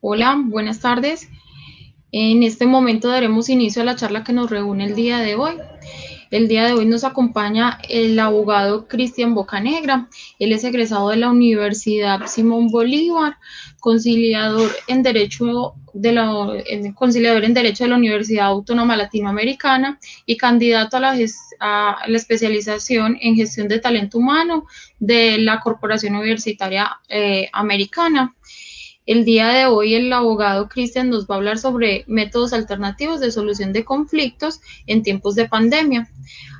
Hola, buenas tardes. En este momento daremos inicio a la charla que nos reúne el día de hoy. El día de hoy nos acompaña el abogado Cristian Bocanegra. Él es egresado de la Universidad Simón Bolívar, conciliador en Derecho de la Universidad Autónoma Latinoamericana y candidato a la especialización en gestión de talento humano de la Corporación Universitaria Americana. El día de hoy el abogado Cristian nos va a hablar sobre métodos alternativos de solución de conflictos en tiempos de pandemia.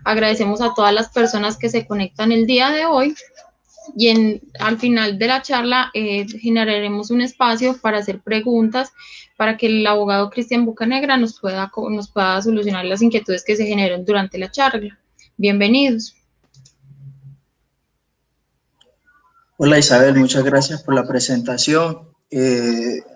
Agradecemos a todas las personas que se conectan el día de hoy y al final de la charla generaremos un espacio para hacer preguntas para que el abogado Cristian Bocanegra nos pueda solucionar las inquietudes que se generen durante la charla. Bienvenidos. Hola Isabel, muchas gracias por la presentación.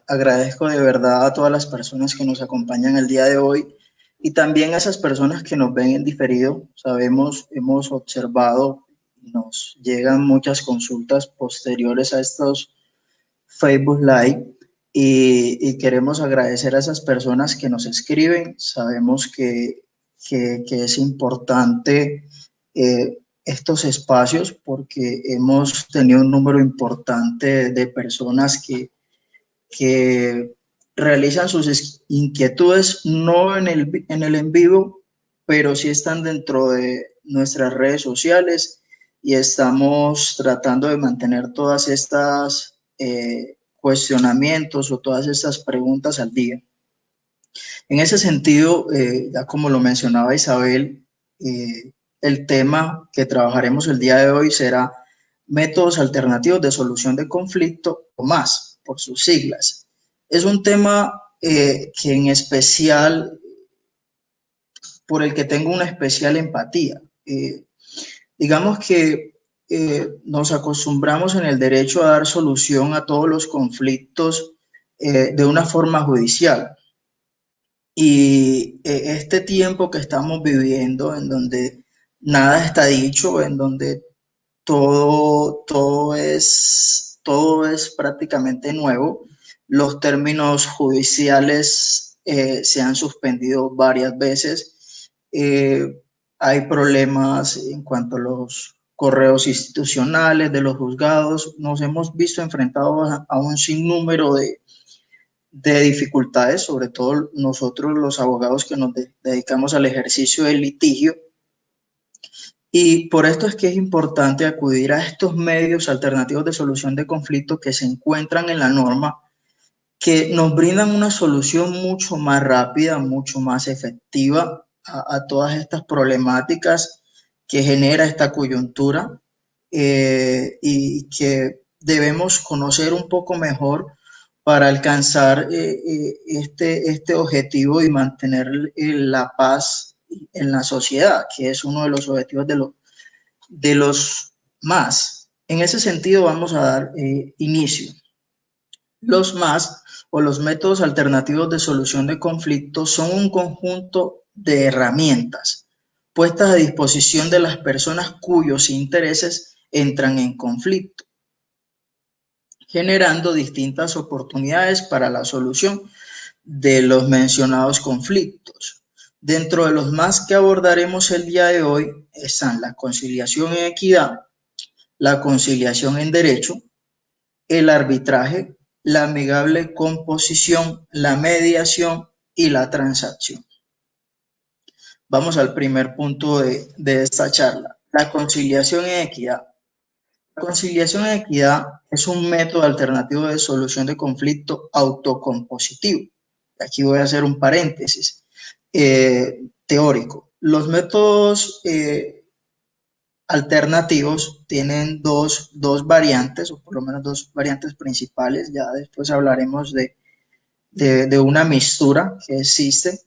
Agradezco de verdad a todas las personas que nos acompañan el día de hoy y también a esas personas que nos ven en diferido. Hemos observado, nos llegan muchas consultas posteriores a estos Facebook Live y queremos agradecer a esas personas que nos escriben. Sabemos que es importante estos espacios porque hemos tenido un número importante de personas que realizan sus inquietudes no en el en vivo, pero sí están dentro de nuestras redes sociales y estamos tratando de mantener todas estas cuestionamientos o todas estas preguntas al día. En ese sentido, ya como lo mencionaba Isabel, el tema que trabajaremos el día de hoy será métodos alternativos de solución de conflicto o más, por sus siglas. Es un tema que en especial, por el que tengo una especial empatía. Digamos que nos acostumbramos en el derecho a dar solución a todos los conflictos de una forma judicial. Y este tiempo que estamos viviendo, en donde nada está dicho, en donde todo es prácticamente nuevo, los términos judiciales se han suspendido varias veces. Hay problemas en cuanto a los correos institucionales de los juzgados. Nos hemos visto enfrentados a un sinnúmero de dificultades, sobre todo nosotros los abogados que nos dedicamos al ejercicio del litigio. Y por esto es que es importante acudir a estos medios alternativos de solución de conflictos que se encuentran en la norma, que nos brindan una solución mucho más rápida, mucho más efectiva a todas estas problemáticas que genera esta coyuntura y que debemos conocer un poco mejor para alcanzar este objetivo y mantener la paz en la sociedad, que es uno de los objetivos de los más. En ese sentido vamos a dar inicio. Los más o los métodos alternativos de solución de conflictos son un conjunto de herramientas puestas a disposición de las personas cuyos intereses entran en conflicto, generando distintas oportunidades para la solución de los mencionados conflictos. Dentro de los más que abordaremos el día de hoy están la conciliación en equidad, la conciliación en derecho, el arbitraje, la amigable composición, la mediación y la transacción. Vamos al primer punto de esta charla, la conciliación en equidad. La conciliación en equidad es un método alternativo de solución de conflicto autocompositivo. Aquí voy a hacer un paréntesis teórico. Los métodos alternativos tienen dos variantes, o por lo menos dos variantes principales. Ya después hablaremos de una mixtura que existe,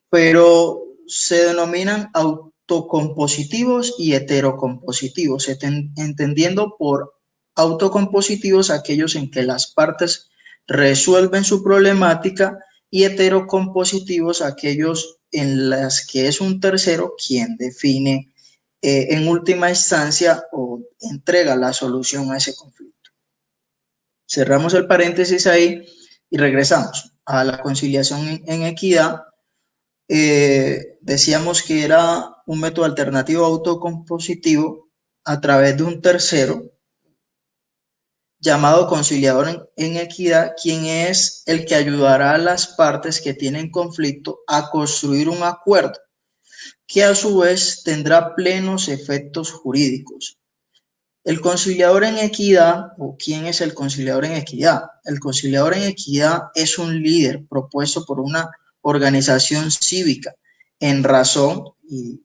pero se denominan autocompositivos y heterocompositivos, entendiendo por autocompositivos aquellos en que las partes resuelven su problemática y heterocompositivos aquellos en las que es un tercero quien define en última instancia o entrega la solución a ese conflicto. Cerramos el paréntesis ahí Y regresamos a la conciliación en equidad. Decíamos que era un método alternativo autocompositivo a través de un tercero llamado conciliador en equidad, quien es el que ayudará a las partes que tienen conflicto a construir un acuerdo que a su vez tendrá plenos efectos jurídicos. El conciliador en equidad, o ¿quién es el conciliador en equidad? El conciliador en equidad es un líder propuesto por una organización cívica en razón, y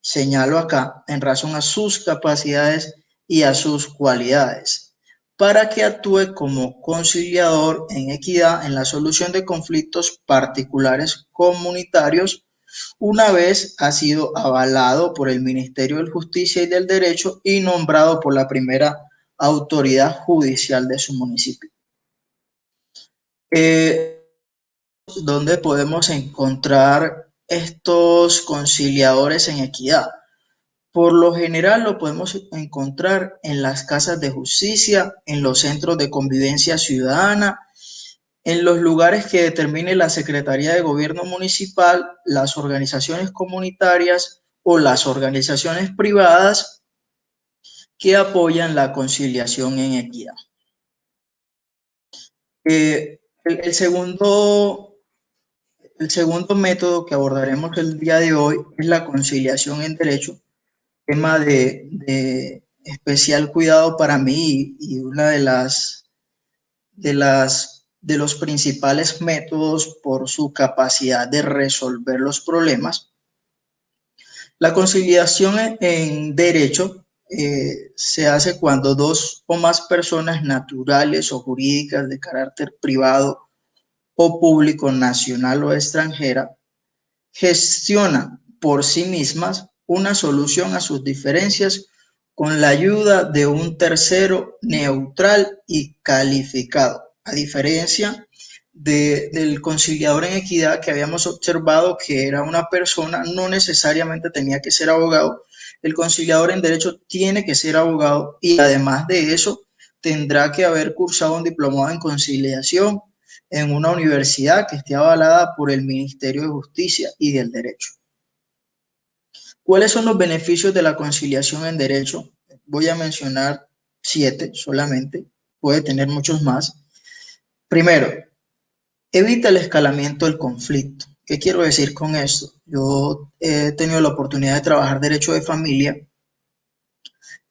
señalo acá, en razón a sus capacidades y a sus cualidades, para que actúe como conciliador en equidad en la solución de conflictos particulares comunitarios una vez ha sido avalado por el Ministerio de Justicia y del Derecho y nombrado por la primera autoridad judicial de su municipio. ¿Dónde podemos encontrar estos conciliadores en equidad? Por lo general lo podemos encontrar en las casas de justicia, en los centros de convivencia ciudadana, en los lugares que determine la Secretaría de Gobierno Municipal, las organizaciones comunitarias o las organizaciones privadas que apoyan la conciliación en equidad. El segundo método que abordaremos el día de hoy es la conciliación en derecho, tema de especial cuidado para mí y una de los principales métodos por su capacidad de resolver los problemas. La conciliación en derecho se hace cuando dos o más personas naturales o jurídicas de carácter privado o público, nacional o extranjera, gestionan por sí mismas una solución a sus diferencias con la ayuda de un tercero neutral y calificado, a diferencia del conciliador en equidad que habíamos observado que era una persona, no necesariamente tenía que ser abogado. El conciliador en derecho tiene que ser abogado y además de eso tendrá que haber cursado un diplomado en conciliación en una universidad que esté avalada por el Ministerio de Justicia y del Derecho. ¿Cuáles son los beneficios de la conciliación en derecho? Voy a mencionar 7 solamente, puede tener muchos más. Primero, evita el escalamiento del conflicto. ¿Qué quiero decir con esto? Yo he tenido la oportunidad de trabajar derecho de familia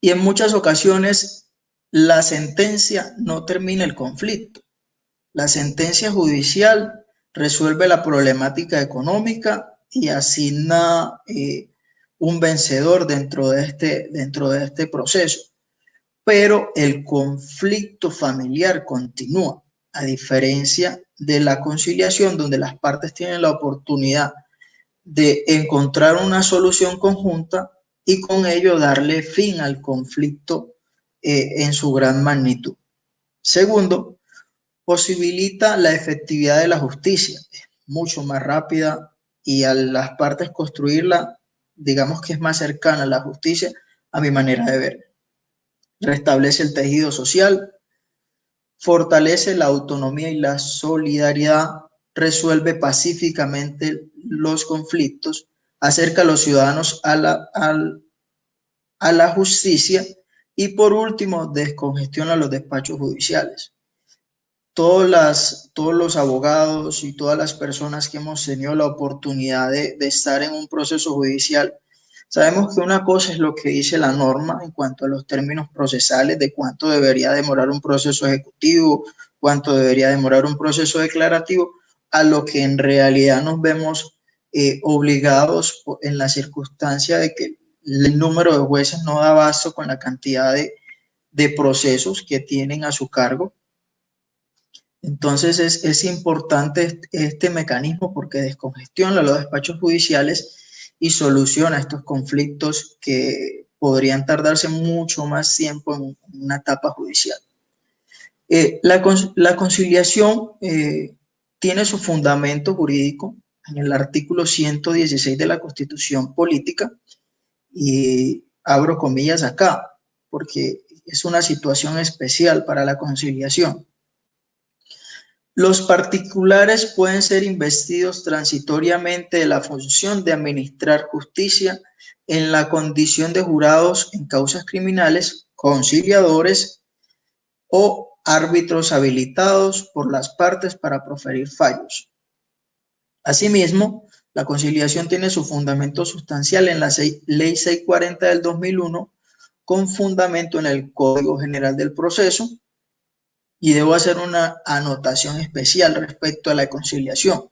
y en muchas ocasiones la sentencia no termina el conflicto. La sentencia judicial resuelve la problemática económica y asigna un vencedor dentro de este proceso. Pero el conflicto familiar continúa, a diferencia de la conciliación, donde las partes tienen la oportunidad de encontrar una solución conjunta y con ello darle fin al conflicto en su gran magnitud. Segundo, posibilita la efectividad de la justicia, es mucho más rápida y a las partes construirla, digamos que es más cercana a la justicia, a mi manera de ver. Restablece el tejido social, fortalece la autonomía y la solidaridad, resuelve pacíficamente los conflictos, acerca a los ciudadanos a la justicia y por último descongestiona los despachos judiciales. Todos los abogados y todas las personas que hemos tenido la oportunidad de estar en un proceso judicial, sabemos que una cosa es lo que dice la norma en cuanto a los términos procesales de cuánto debería demorar un proceso ejecutivo, cuánto debería demorar un proceso declarativo, a lo que en realidad nos vemos obligados en la circunstancia de que el número de jueces no da abasto con la cantidad de procesos que tienen a su cargo. Entonces es importante este mecanismo porque descongestiona los despachos judiciales y soluciona estos conflictos que podrían tardarse mucho más tiempo en una etapa judicial. La conciliación tiene su fundamento jurídico en el artículo 116 de la Constitución Política y abro comillas acá porque es una situación especial para la conciliación. Los particulares pueden ser investidos transitoriamente de la función de administrar justicia en la condición de jurados en causas criminales, conciliadores o árbitros habilitados por las partes para proferir fallos. Asimismo, la conciliación tiene su fundamento sustancial en la Ley 640 del 2001, con fundamento en el Código General del Proceso, y debo hacer una anotación especial respecto a la conciliación.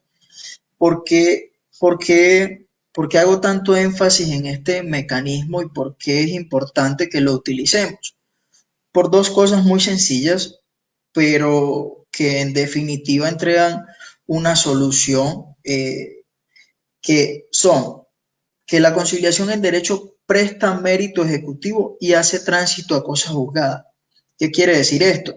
¿Por qué hago tanto énfasis en este mecanismo y por qué es importante que lo utilicemos? Por dos cosas muy sencillas, pero que en definitiva entregan una solución, que son que la conciliación en derecho presta mérito ejecutivo y hace tránsito a cosa juzgada. ¿Qué quiere decir esto?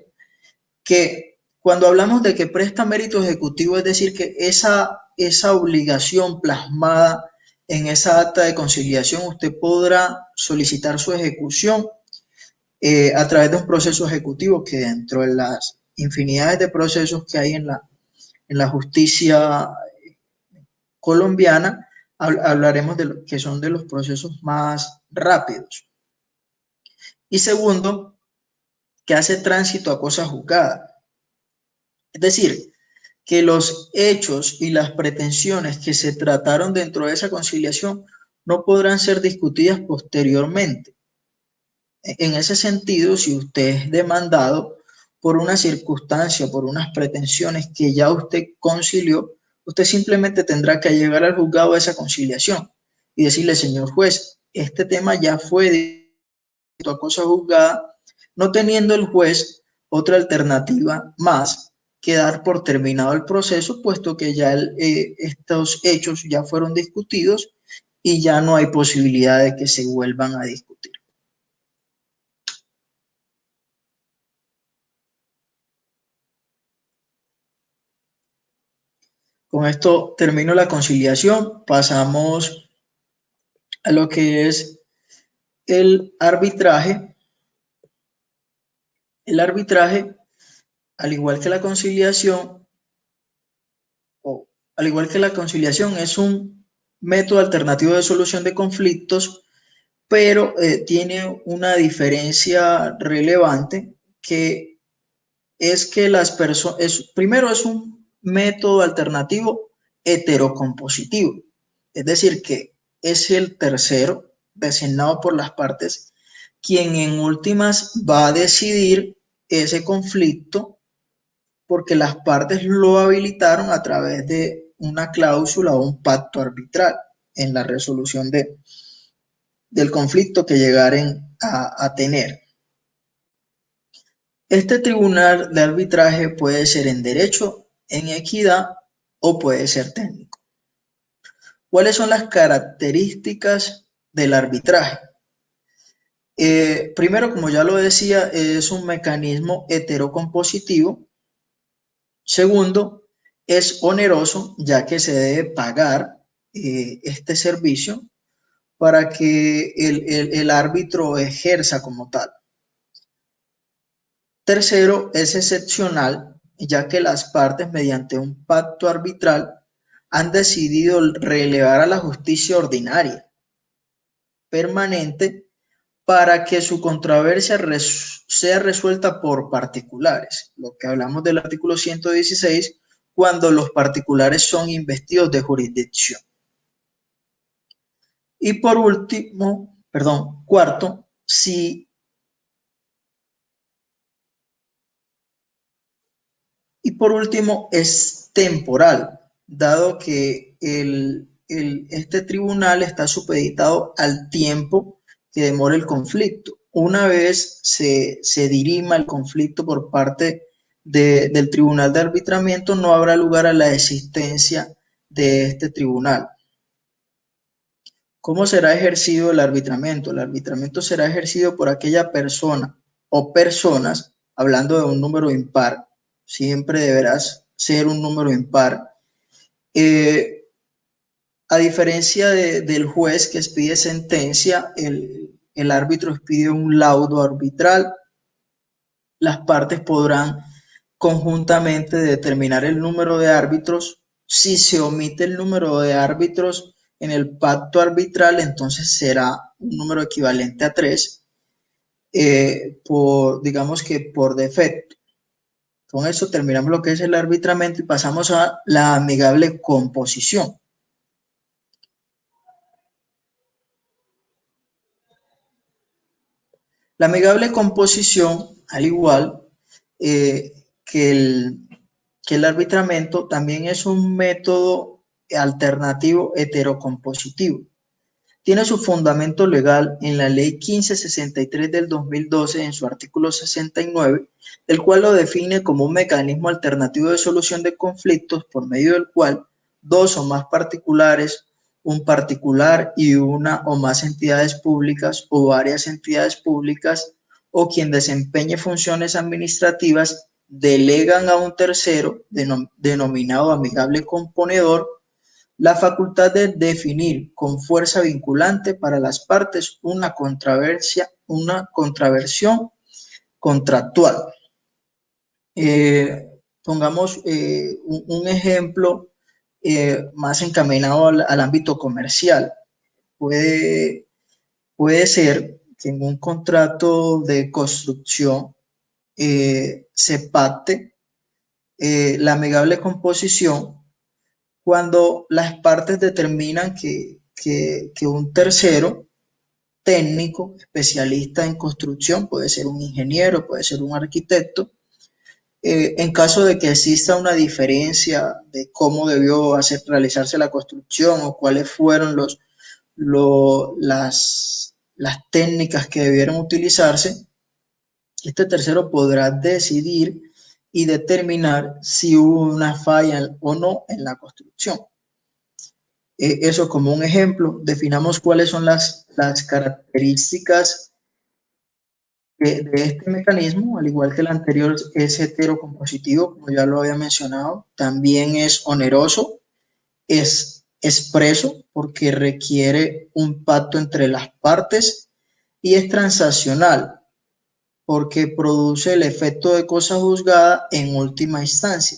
Que cuando hablamos de que presta mérito ejecutivo, es decir, que esa obligación plasmada en esa acta de conciliación, usted podrá solicitar su ejecución a través de un proceso ejecutivo que, dentro de las infinidades de procesos que hay en la justicia colombiana, hablaremos de lo que son de los procesos más rápidos. Y segundo, que hace tránsito a cosa juzgada. Es decir, que los hechos y las pretensiones que se trataron dentro de esa conciliación no podrán ser discutidas posteriormente. En ese sentido, si usted es demandado por una circunstancia, por unas pretensiones que ya usted concilió, usted simplemente tendrá que llegar al juzgado de esa conciliación y decirle: señor juez, este tema ya fue de a cosa juzgada, no teniendo el juez otra alternativa más que dar por terminado el proceso, puesto que ya estos hechos ya fueron discutidos y ya no hay posibilidad de que se vuelvan a discutir. Con esto termino la conciliación. Pasamos a lo que es el arbitraje. El arbitraje, al igual que la conciliación, es un método alternativo de solución de conflictos, pero tiene una diferencia relevante, que es que primero, es un método alternativo heterocompositivo, es decir, que es el tercero designado por las partes quien en últimas va a decidir ese conflicto, porque las partes lo habilitaron a través de una cláusula o un pacto arbitral en la resolución del conflicto que llegaren a tener. Este tribunal de arbitraje puede ser en derecho, en equidad o puede ser técnico. ¿Cuáles son las características del arbitraje? Primero, como ya lo decía, es un mecanismo heterocompositivo. Segundo, es oneroso, ya que se debe pagar este servicio para que el árbitro ejerza como tal. Tercero, es excepcional, ya que las partes, mediante un pacto arbitral, han decidido relevar a la justicia ordinaria permanente para que su controversia sea resuelta por particulares, lo que hablamos del artículo 116, cuando los particulares son investidos de jurisdicción. Y por último, cuarto, es temporal, dado que este tribunal está supeditado al tiempo que demore el conflicto. Una vez se dirima el conflicto por parte del tribunal de arbitramiento, no habrá lugar a la existencia de este tribunal. ¿Cómo será ejercido el arbitramiento? El arbitramiento será ejercido por aquella persona o personas, hablando de un número impar, siempre deberás ser un número impar. A diferencia del juez que expide sentencia, el árbitro expide un laudo arbitral. Las partes podrán conjuntamente determinar el número de árbitros. Si se omite el número de árbitros en el pacto arbitral, entonces será un número equivalente a 3, digamos que por defecto. Con eso terminamos lo que es el arbitramiento y pasamos a la amigable composición. La amigable composición, al igual que el arbitramiento, también es un método alternativo heterocompositivo. Tiene su fundamento legal en la Ley 1563 del 2012 en su artículo 69, el cual lo define como un mecanismo alternativo de solución de conflictos por medio del cual dos o más particulares, un particular y una o más entidades públicas o varias entidades públicas o quien desempeñe funciones administrativas delegan a un tercero denominado amigable componedor la facultad de definir con fuerza vinculante para las partes una contraversión contractual. Pongamos un ejemplo más encaminado al ámbito comercial. Puede ser que en un contrato de construcción se pacte la amigable composición cuando las partes determinan que un tercero técnico, especialista en construcción, puede ser un ingeniero, puede ser un arquitecto, en caso de que exista una diferencia de cómo debió realizarse la construcción o cuáles fueron las técnicas que debieron utilizarse, este tercero podrá decidir y determinar si hubo una falla o no en la construcción. Eso como un ejemplo. Definamos cuáles son las características de este mecanismo. Al igual que el anterior, es heterocompositivo, como ya lo había mencionado. También es oneroso, es expreso porque requiere un pacto entre las partes, y es transaccional porque produce el efecto de cosa juzgada en última instancia.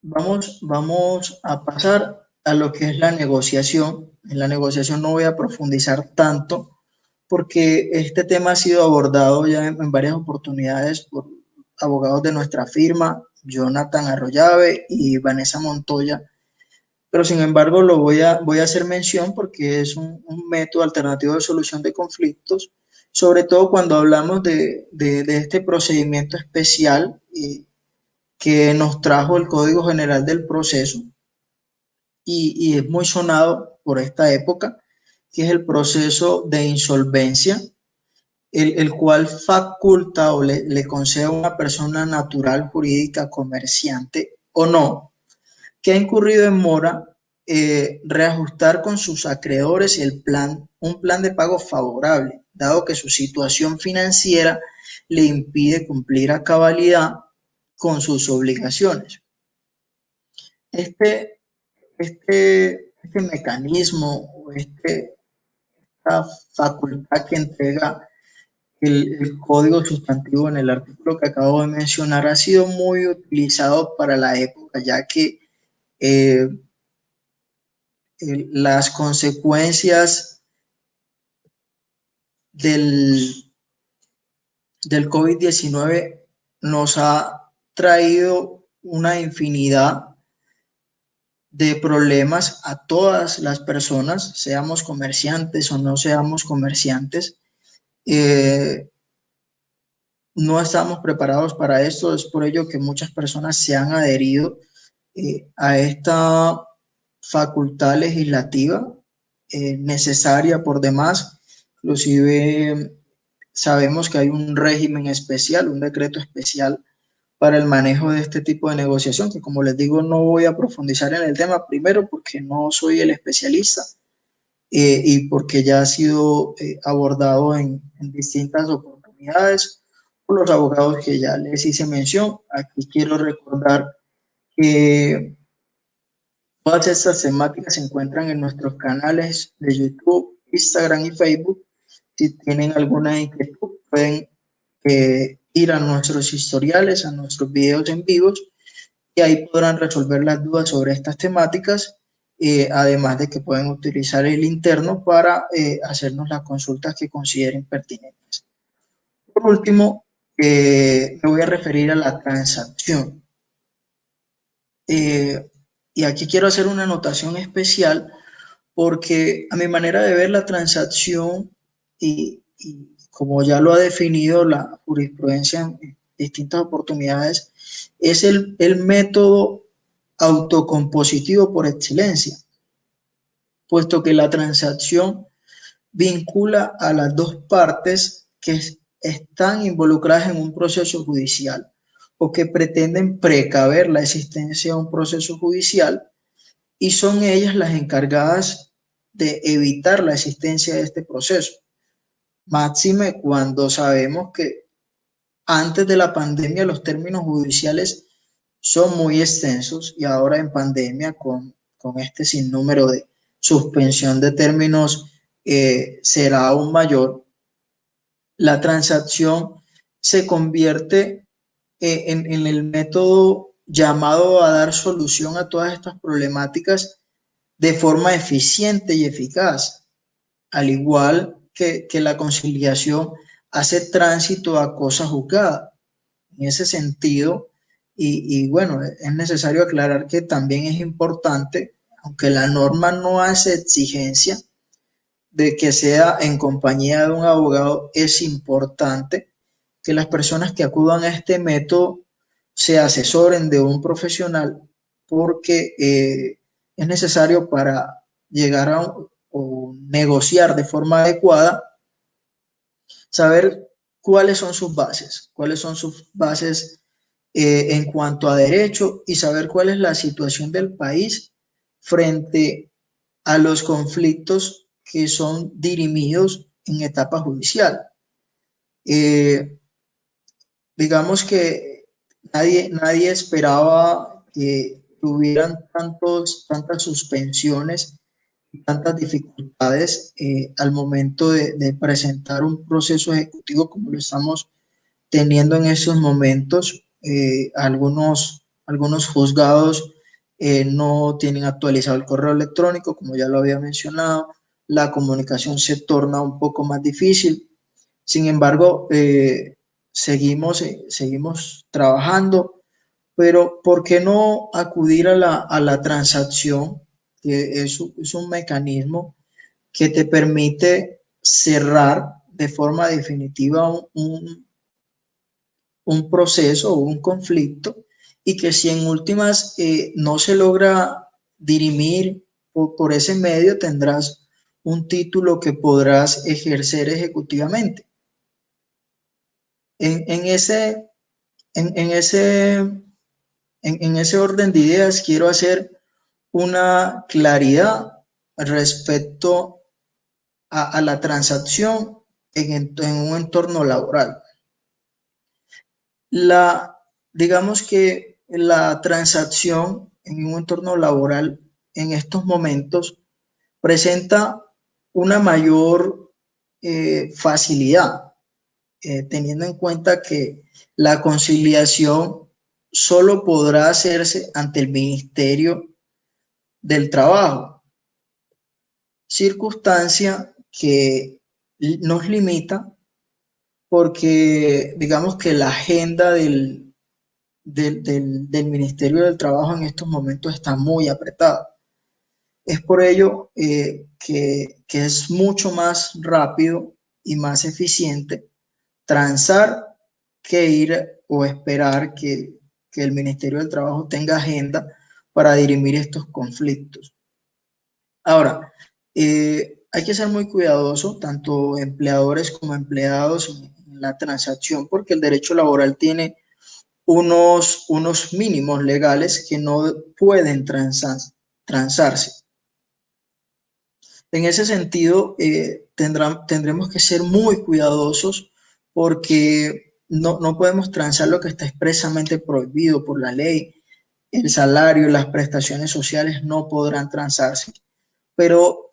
Vamos a pasar a lo que es la negociación. En la negociación no voy a profundizar tanto porque este tema ha sido abordado ya en varias oportunidades por abogados de nuestra firma, Jonathan Arroyave y Vanessa Montoya, pero sin embargo lo voy a hacer mención porque es un método alternativo de solución de conflictos, sobre todo cuando hablamos de este procedimiento especial que nos trajo el Código General del Proceso y es muy sonado por esta época, que es el proceso de insolvencia, el cual faculta o le concede a una persona natural, jurídica, comerciante o no, que ha incurrido en mora, reajustar con sus acreedores un plan de pago favorable, dado que su situación financiera le impide cumplir a cabalidad con sus obligaciones. Este mecanismo, esta facultad que entrega el código sustantivo en el artículo que acabo de mencionar, ha sido muy utilizado para la época, ya que las consecuencias del COVID-19 nos ha traído una infinidad de problemas a todas las personas, seamos comerciantes o no seamos comerciantes. No estamos preparados para esto, es por ello que muchas personas se han adherido a esta facultad legislativa necesaria por demás. Inclusive sabemos que hay un régimen especial, un decreto especial para el manejo de este tipo de negociación, que como les digo no voy a profundizar en el tema, primero porque no soy el especialista y porque ya ha sido abordado en distintas oportunidades por los abogados que ya les hice mención. Aquí quiero recordar que todas estas temáticas se encuentran en nuestros canales de YouTube, Instagram y Facebook. Si tienen alguna inquietud, pueden ir a nuestros historiales, a nuestros videos en vivos, y ahí podrán resolver las dudas sobre estas temáticas, además de que pueden utilizar el interno para hacernos las consultas que consideren pertinentes. Por último, me voy a referir a la transacción. Y aquí quiero hacer una anotación especial porque a mi manera de ver la transacción y como ya lo ha definido la jurisprudencia en distintas oportunidades, es el método autocompositivo por excelencia, puesto que la transacción vincula a las dos partes que están involucradas en un proceso judicial o que pretenden precaver la existencia de un proceso judicial, y son ellas las encargadas de evitar la existencia de este proceso. Máxime cuando sabemos que antes de la pandemia los términos judiciales son muy extensos y ahora en pandemia con este sinnúmero de suspensión de términos será aún mayor. La transacción se convierte en el método llamado a dar solución a todas estas problemáticas de forma eficiente y eficaz, al igual que la conciliación hace tránsito a cosa juzgada. En ese sentido, y bueno, es necesario aclarar que también es importante, aunque la norma no hace exigencia de que sea en compañía de un abogado, es importante que las personas que acudan a este método se asesoren de un profesional porque es necesario para llegar a o negociar de forma adecuada, saber cuáles son sus bases en cuanto a derecho y saber cuál es la situación del país frente a los conflictos que son dirimidos en etapa judicial. Digamos que nadie esperaba que tuvieran tantas suspensiones y tantas dificultades al momento de presentar un proceso ejecutivo como lo estamos teniendo en esos momentos. Algunos juzgados no tienen actualizado el correo electrónico, como ya lo había mencionado, la comunicación se torna un poco más difícil. Sin embargo, seguimos trabajando, pero ¿por qué no acudir a la transacción, que es un mecanismo que te permite cerrar de forma definitiva un proceso o un conflicto, y que si en últimas no se logra dirimir por ese medio, tendrás un título que podrás ejercer ejecutivamente? En ese, en ese, en ese orden de ideas quiero hacer una claridad respecto a la transacción en un entorno laboral. Digamos que la transacción en un entorno laboral en estos momentos presenta una mayor facilidad, teniendo en cuenta que la conciliación solo podrá hacerse ante el Ministerio del Trabajo, circunstancia que nos limita porque digamos que la agenda del Ministerio del Trabajo en estos momentos está muy apretada. Es por ello que es mucho más rápido y más eficiente transar que ir o esperar que el Ministerio del Trabajo tenga agenda para dirimir estos conflictos. Ahora, hay que ser muy cuidadoso, tanto empleadores como empleados, en la transacción, porque el derecho laboral tiene unos mínimos legales que no pueden transarse. En ese sentido, tendremos que ser muy cuidadosos porque no podemos transar lo que está expresamente prohibido por la ley. El salario y las prestaciones sociales no podrán transarse. Pero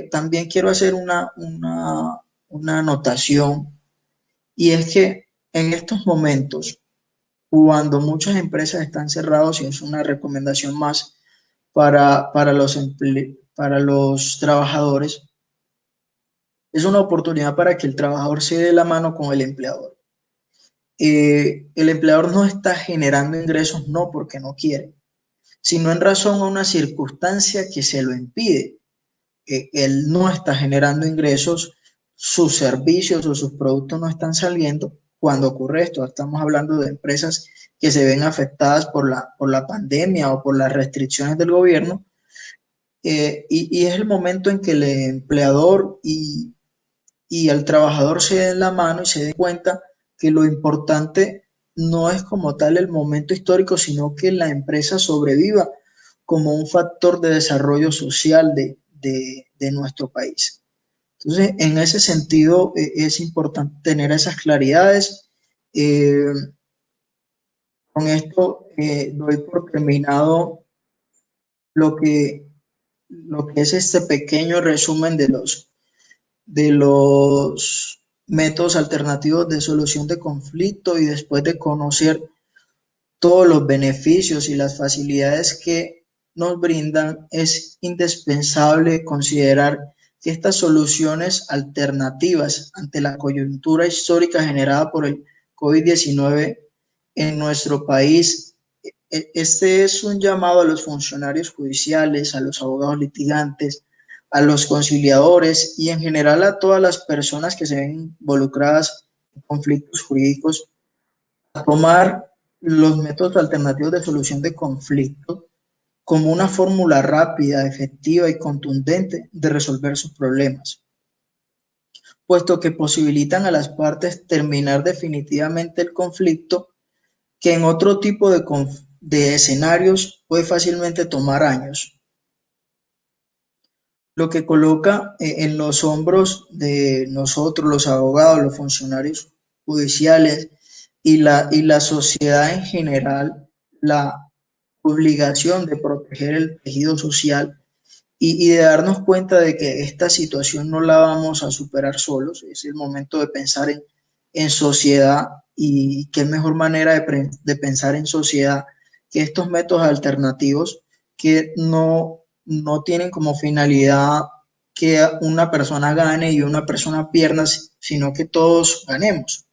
también quiero hacer una anotación, y es que en estos momentos, cuando muchas empresas están cerradas, y es una recomendación más para los trabajadores, es una oportunidad para que el trabajador se dé la mano con el empleador. El empleador no está generando ingresos no porque no quiere, sino en razón a una circunstancia que se lo impide. Él no está generando ingresos, sus servicios o sus productos no están saliendo. Cuando ocurre esto, estamos hablando de empresas que se ven afectadas por la pandemia o por las restricciones del gobierno, y es el momento en que el empleador y el trabajador se den la mano y se den cuenta que lo importante no es como tal el momento histórico, sino que la empresa sobreviva como un factor de desarrollo social de nuestro país. Entonces, en ese sentido, es importante tener esas claridades. Eh, con esto doy por terminado lo que, lo que es este pequeño resumen de los métodos alternativos de solución de conflicto, y después de conocer todos los beneficios y las facilidades que nos brindan, es indispensable considerar que estas soluciones alternativas ante la coyuntura histórica generada por el COVID-19 en nuestro país, este es un llamado a los funcionarios judiciales, a los abogados litigantes, a los conciliadores y en general a todas las personas que se ven involucradas en conflictos jurídicos, a tomar los métodos alternativos de solución de conflicto como una fórmula rápida, efectiva y contundente de resolver sus problemas, puesto que posibilitan a las partes terminar definitivamente el conflicto, que en otro tipo de escenarios puede fácilmente tomar años, lo que coloca en los hombros de nosotros, los abogados, los funcionarios judiciales y la sociedad en general, la obligación de proteger el tejido social y de darnos cuenta de que esta situación no la vamos a superar solos. Es el momento de pensar en sociedad, y qué mejor manera de pensar en sociedad que estos métodos alternativos que no tienen como finalidad que una persona gane y una persona pierda, sino que todos ganemos.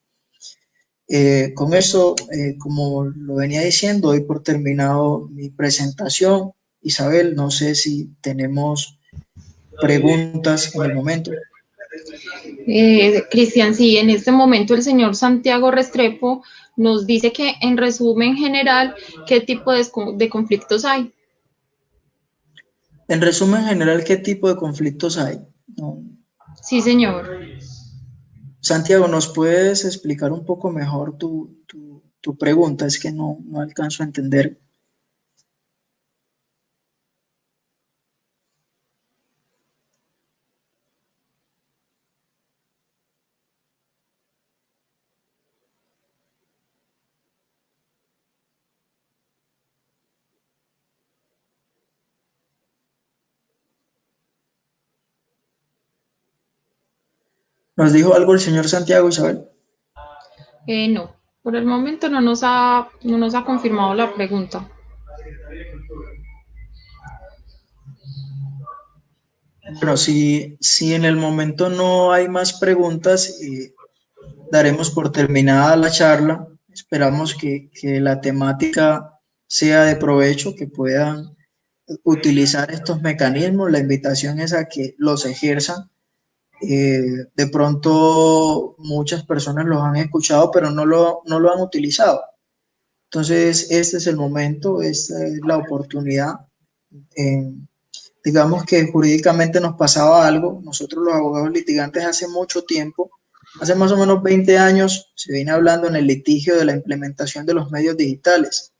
Con eso, como lo venía diciendo, doy por terminado mi presentación. Isabel, no sé si tenemos preguntas en el momento. Cristian, sí, en este momento el señor Santiago Restrepo nos dice que en resumen general, ¿qué tipo de conflictos hay? En resumen general, ¿qué tipo de conflictos hay? No. Sí, señor. Santiago, ¿nos puedes explicar un poco mejor tu pregunta? Es que no alcanzo a entender. ¿Nos dijo algo el señor Santiago, Isabel? No, por el momento no nos ha confirmado la pregunta. Bueno, si en el momento no hay más preguntas, daremos por terminada la charla. Esperamos que la temática sea de provecho, que puedan utilizar estos mecanismos. La invitación es a que los ejerzan. De pronto muchas personas los han escuchado, pero no lo han utilizado. Entonces, este es el momento, esta es la oportunidad. Eh, digamos que jurídicamente nos pasaba algo. Nosotros los abogados litigantes hace mucho tiempo, hace más o menos 20 años, se viene hablando en el litigio de la implementación de los medios digitales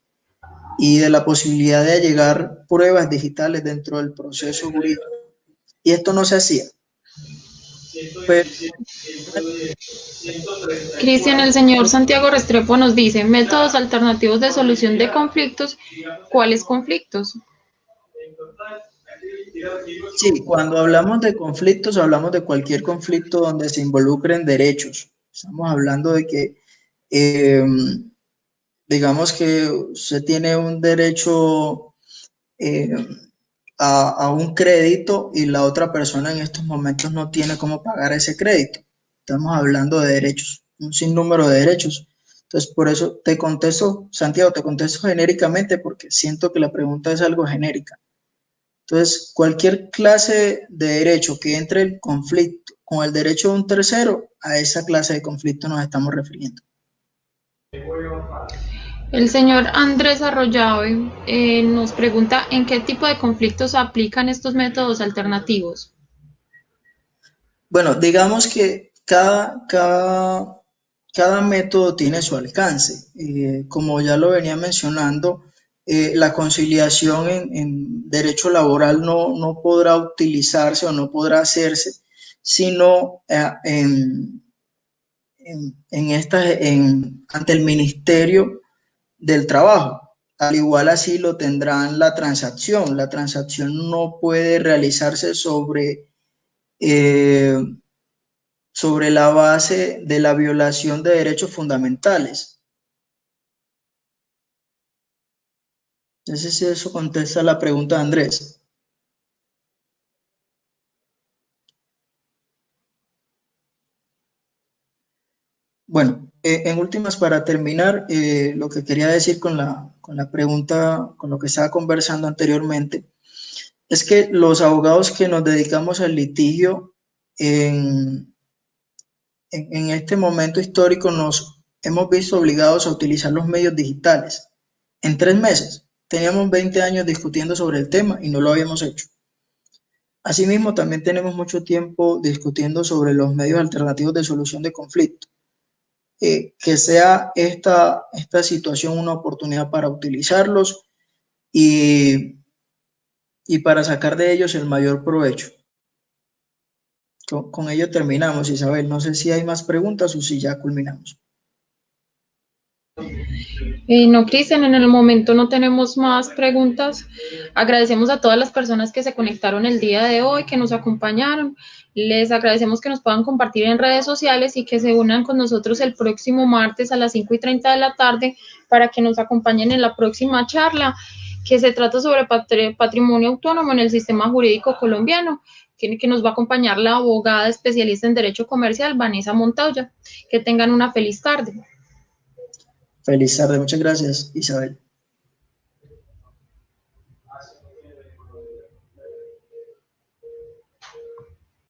y de la posibilidad de allegar pruebas digitales dentro del proceso jurídico. Y esto no se hacía. Pero Cristian, el señor Santiago Restrepo nos dice métodos alternativos de solución de conflictos. ¿Cuáles conflictos? sí, cuando hablamos de conflictos, hablamos de cualquier conflicto donde se involucren derechos. Estamos hablando de que, eh, digamos que usted tiene un derecho eh, a un crédito y la otra persona en estos momentos no tiene cómo pagar ese crédito. Estamos hablando de derechos, un sinnúmero de derechos. Entonces, por eso te contesto, Santiago, te contesto genéricamente porque siento que la pregunta es algo genérica. Entonces, cualquier clase de derecho que entre en conflicto con el derecho de un tercero, a esa clase de conflicto nos estamos refiriendo. El señor Andrés Arroyave nos pregunta en qué tipo de conflictos aplican estos métodos alternativos. Bueno, digamos que cada método tiene su alcance. Como ya lo venía mencionando, la conciliación en derecho laboral no podrá utilizarse o no podrá hacerse, sino ante el Ministerio del Trabajo. Al igual así lo tendrán la transacción. La transacción no puede realizarse eh, sobre la base de la violación de derechos fundamentales. No sé si eso contesta la pregunta de Andrés. Bueno, en últimas, para terminar, lo que quería decir con la pregunta, con lo que estaba conversando anteriormente, es que los abogados que nos dedicamos al litigio en, en este momento histórico nos hemos visto obligados a utilizar los medios digitales. En 3 meses, teníamos 20 años discutiendo sobre el tema y no lo habíamos hecho. Asimismo, también tenemos mucho tiempo discutiendo sobre los medios alternativos de solución de conflicto. Que sea esta situación una oportunidad para utilizarlos y, y para sacar de ellos el mayor provecho. Con ello terminamos, Isabel. No sé si hay más preguntas o si ya culminamos. No, Cristian, en el momento no tenemos más preguntas. Agradecemos a todas las personas que se conectaron el día de hoy, que nos acompañaron. Les agradecemos que nos puedan compartir en redes sociales y que se unan con nosotros el próximo martes a las 5:30 de la tarde para que nos acompañen en la próxima charla que se trata sobre patrimonio autónomo en el sistema jurídico colombiano, que nos va a acompañar la abogada especialista en Derecho Comercial, Vanessa Montoya. Que tengan una feliz tarde. Feliz tarde. Muchas gracias, Isabel.